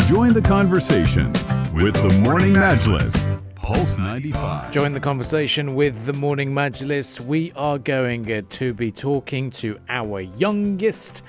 Join the conversation with the Morning Majlis. Pulse 95. Join the conversation with the Morning Majlis. We are going to be talking to our youngest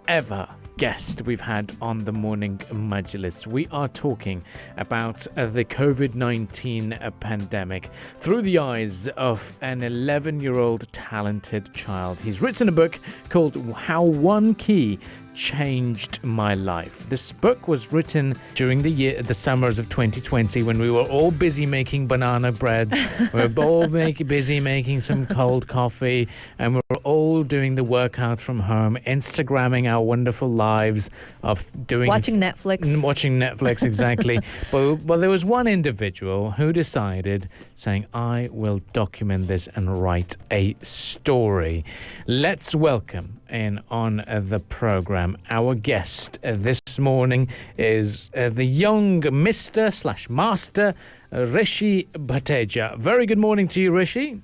ever guest we've had on the Morning Majlis. We are talking about the COVID-19 pandemic through the eyes of an 11-year-old talented child. He's written a book called How One Key Changed My Life. This book was written during the summers of 2020 when we were all busy making banana bread. We were all busy making some cold coffee, and we were all doing the workout from home, Instagramming our wonderful lives of watching Netflix. Exactly. but there was one individual who decided, saying, I will document this and write a story. Let's welcome in on the program. Our guest this morning is the young Mr./Master Rishi Batheja. Very good morning to you, Rishi.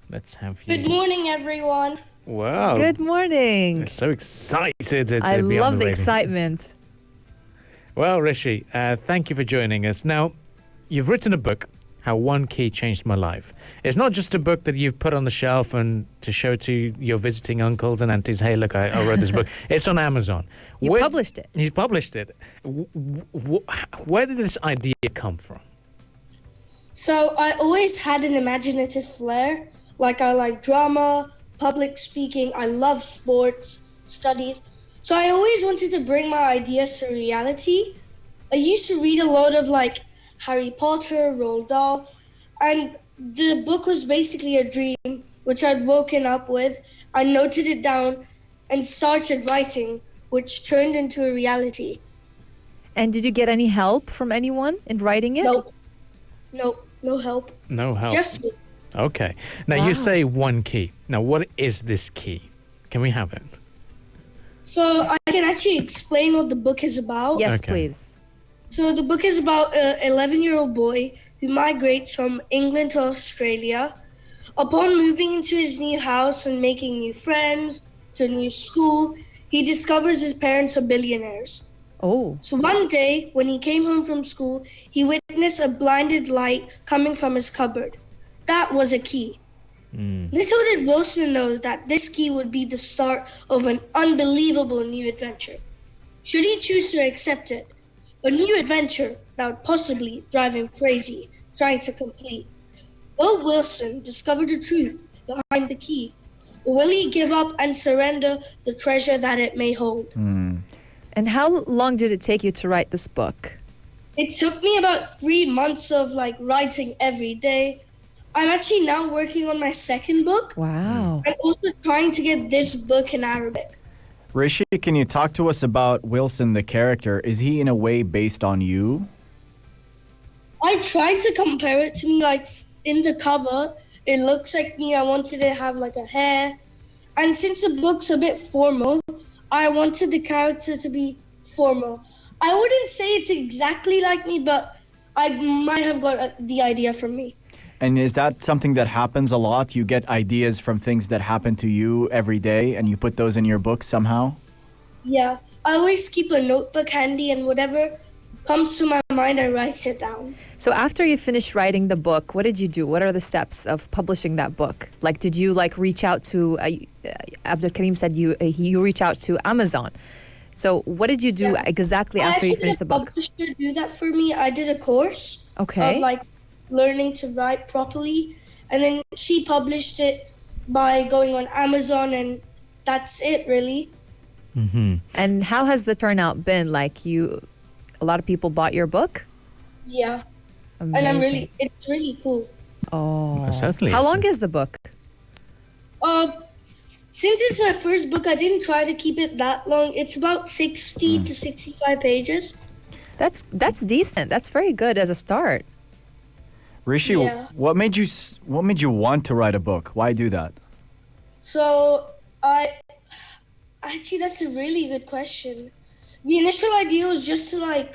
Let's have you. Good morning, everyone. Wow. Good morning. I'm so excited. I love the excitement. Well, Rishi, thank you for joining us. Now, you've written a book, How One Key Changed My Life. It's not just a book that you've put on the shelf and to show to your visiting uncles and aunties, hey, look, I read this book. It's on Amazon. You published it. He's published it. Where did this idea come from? So I always had an imaginative flair. Like I like drama, public speaking. I love sports, studies. So I always wanted to bring my ideas to reality. I used to read a lot of like Harry Potter, Roald Dahl, and the book was basically a dream which I'd woken up with. I noted it down and started writing, which turned into a reality. And did you get any help from anyone in writing it? Nope, no help. No help. Just me. Okay. Now, you say one key. Now, what is this key? Can we have it? So I can actually explain what the book is about. Yes, Okay. please. So the book is about an 11-year-old boy who migrates from England to Australia. Upon moving into his new house and making new friends, to a new school, he discovers his parents are billionaires. Oh. So one day, when he came home from school, he witnessed a blinded light coming from his cupboard. That was a key. Little did Wilson know that this key would be the start of an unbelievable new adventure. Should he choose to accept it, a new adventure that would possibly drive him crazy, trying to complete. Will Wilson discover the truth behind the key, or will he give up and surrender the treasure that it may hold? And how long did it take you to write this book? It took me about 3 months of writing every day. I'm actually now working on my second book. Wow. I'm also trying to get this book in Arabic. Rishi, can you talk to us about Wilson, the character? Is he in a way based on you? I tried to compare it to me, in the cover, it looks like me. I wanted to have a hair. And since the book's a bit formal, I wanted the character to be formal. I wouldn't say it's exactly like me, but I might have got the idea from me. And is that something that happens a lot? You get ideas from things that happen to you every day and you put those in your book somehow? Yeah, I always keep a notebook handy, and whatever comes to my mind, I write it down. So after you finished writing the book, what did you do? What are the steps of publishing that book? Did you reach out to, Abdul Karim said you reach out to Amazon. So what did you do exactly after you finished the book? I actually did a publisher do that for me. I did a course Okay. of learning to write properly, and then she published it by going on Amazon, and that's it really. Mm-hmm. And how has the turnout been? A lot of people bought your book? Yeah. Amazing. And it's really cool. Oh. Certainly. How long is the book? Since it's my first book, I didn't try to keep it that long. It's about 60 to 65 pages. That's decent. That's very good as a start. Rishi, Yeah. what made you want to write a book? Why do that? So actually, that's a really good question. The initial idea was just to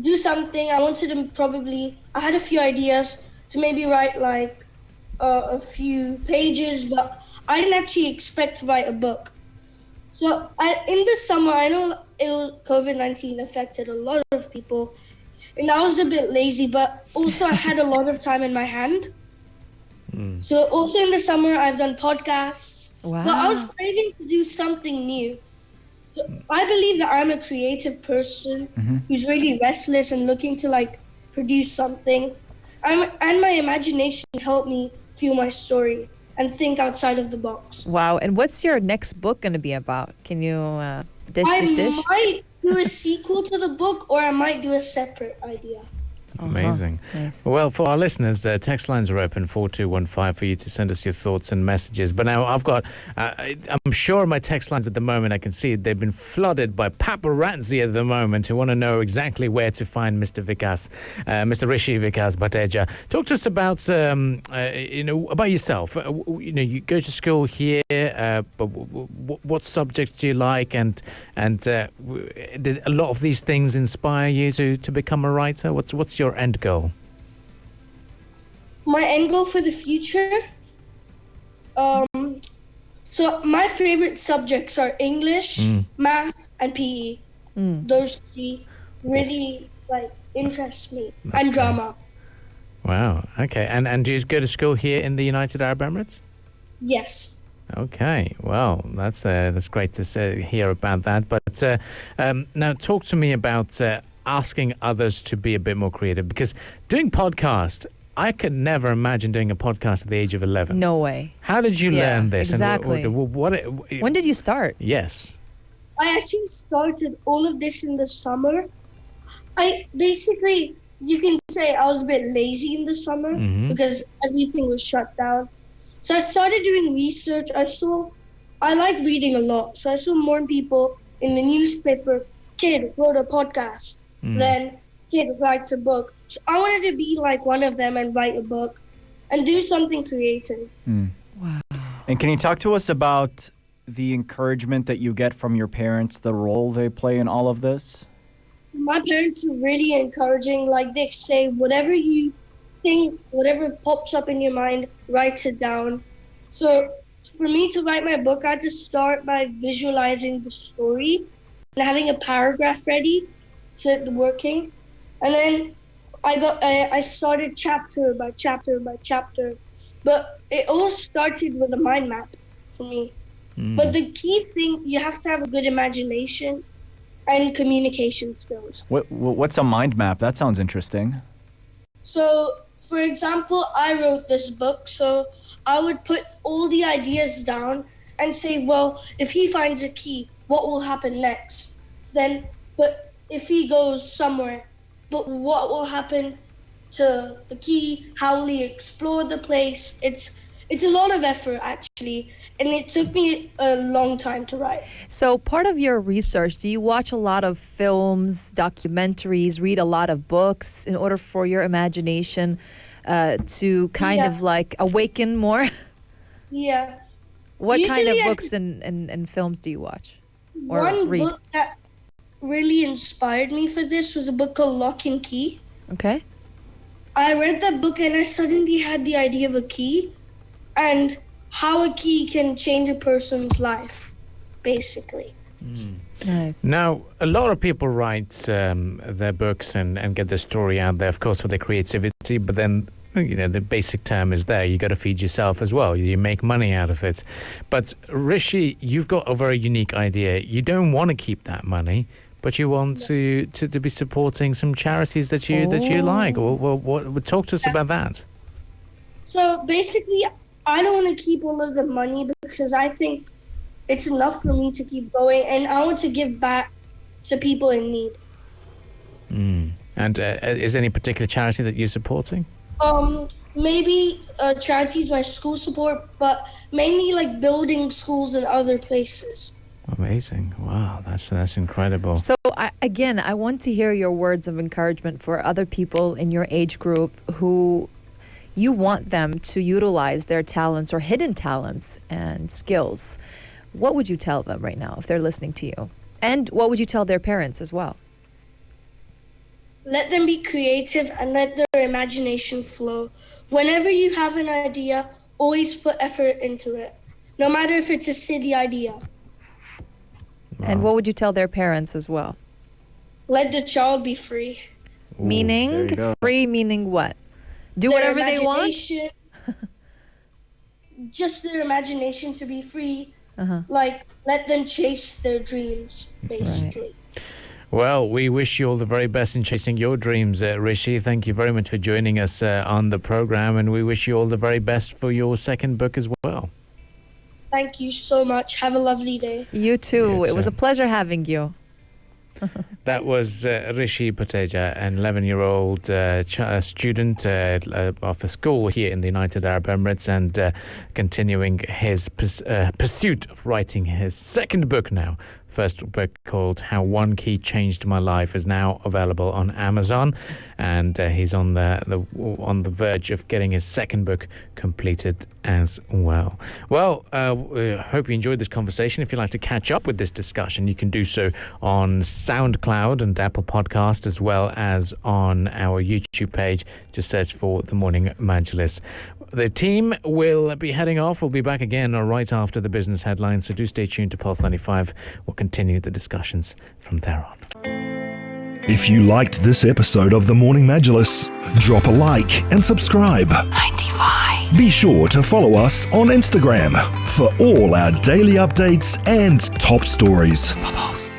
do something. I wanted to I had a few ideas to maybe write a few pages, but I didn't actually expect to write a book. So in the summer, I know COVID-19 affected a lot of people, and I was a bit lazy, but also I had a lot of time in my hand. So also in the summer, I've done podcasts, Wow. but I was craving to do something new. I believe that I'm a creative person who's really restless and looking to like produce something. And my imagination helped me feel my story and think outside of the box. Wow. And what's your next book going to be about? Can you dish? I might do a sequel to the book, or I might do a separate idea. Amazing. Nice. Well, for our listeners, text lines are open 4215 for you to send us your thoughts and messages. But now I've got, I'm sure my text lines at the moment, I can see they've been flooded by paparazzi at the moment who want to know exactly where to find Mr. Vikas, Mr. Rishi Vikas Batheja. Talk to us about, about yourself. You go to school here, but what subjects do you like? And did a lot of these things inspire you to become a writer? What's your end goal? My end goal for the future? So my favorite subjects are English, math, and PE. Those three really interest me. And drama. Wow. Okay. And do you go to school here in the United Arab Emirates? Yes. Okay. Well, that's great to hear about that. But now talk to me about asking others to be a bit more creative, because doing podcast, I could never imagine doing a podcast at the age of 11. No way. How did you learn this? Exactly. And When did you start? Yes. I actually started all of this in the summer. You can say I was a bit lazy in the summer because everything was shut down. So I started doing research. I like reading a lot. So I saw more people in the newspaper. Kid wrote a podcast. Then kid writes a book. So I wanted to be like one of them and write a book and do something creative. Wow. And can you talk to us about the encouragement that you get from your parents, the role they play in all of this? My parents are really encouraging. Like they say, whatever you think, whatever pops up in your mind, write it down. So for me to write my book, I had to start by visualizing the story and having a paragraph ready, so it working. And then I started chapter by chapter by chapter. But it all started with a mind map for me. But the key thing, you have to have a good imagination and communication skills. What's a mind map? That sounds interesting. So, for example, I wrote this book, so I would put all the ideas down and say, well, if he finds a key, what will happen next? But if he goes somewhere, but what will happen to the key? How will he explore the place? It's a lot of effort, actually, and it took me a long time to write. So part of your research, do you watch a lot of films, documentaries, read a lot of books in order for your imagination to kind of like awaken more? Yeah. What kind of Usually books and films do you watch or One read? book that really inspired me for this was a book called Lock and Key. Okay. I read that book and I suddenly had the idea of a key and how a key can change a person's life, basically. Nice. Now, a lot of people write their books and get their story out there, of course, for their creativity, but then, the basic term is there. You got to feed yourself as well. You make money out of it. But Rishi, you've got a very unique idea. You don't want to keep that money, but you want to be supporting some charities that you like. Well, talk to us about that. So basically, I don't want to keep all of the money because I think it's enough for me to keep going, and I want to give back to people in need. And is there any particular charity that you're supporting? Maybe charities my school support, but mainly like building schools in other places. Amazing. Wow, that's incredible. So I want to hear your words of encouragement for other people in your age group who you want them to utilize their talents or hidden talents and skills. What would you tell them right now if they're listening to you? And what would you tell their parents as well? Let them be creative and let their imagination flow. Whenever you have an idea, always put effort into it, no matter if it's a silly idea. And what would you tell their parents as well? Let the child be free. there you Meaning, go. free meaning what? Do Their whatever they want? imagination- Just their imagination to be free. Uh-huh. Like, let them chase their dreams, basically. Well, we wish you all the very best in chasing your dreams, Rishi. Thank you very much for joining us on the program, and we wish you all the very best for your second book as well. Thank you so much. Have a lovely day. You too. You It was too. a pleasure having you. That was Rishi Batheja, an 11-year-old student of a school here in the United Arab Emirates, and continuing his pursuit of writing his second book now. First book, called How One Key Changed My Life, is now available on Amazon, and he's on the verge of getting his second book completed as well. Well, hope you enjoyed this conversation. If you'd like to catch up with this discussion, you can do so on SoundCloud and Apple Podcast, as well as on our YouTube page. Just search for The Morning Majlis. The team will be heading off. We'll be back again right after the business headlines, so do stay tuned to Pulse 95. We'll continue the discussions from there on. If you liked this episode of The Morning Majlis, drop a like and subscribe. 95. Be sure to follow us on Instagram for all our daily updates and top stories. Pulse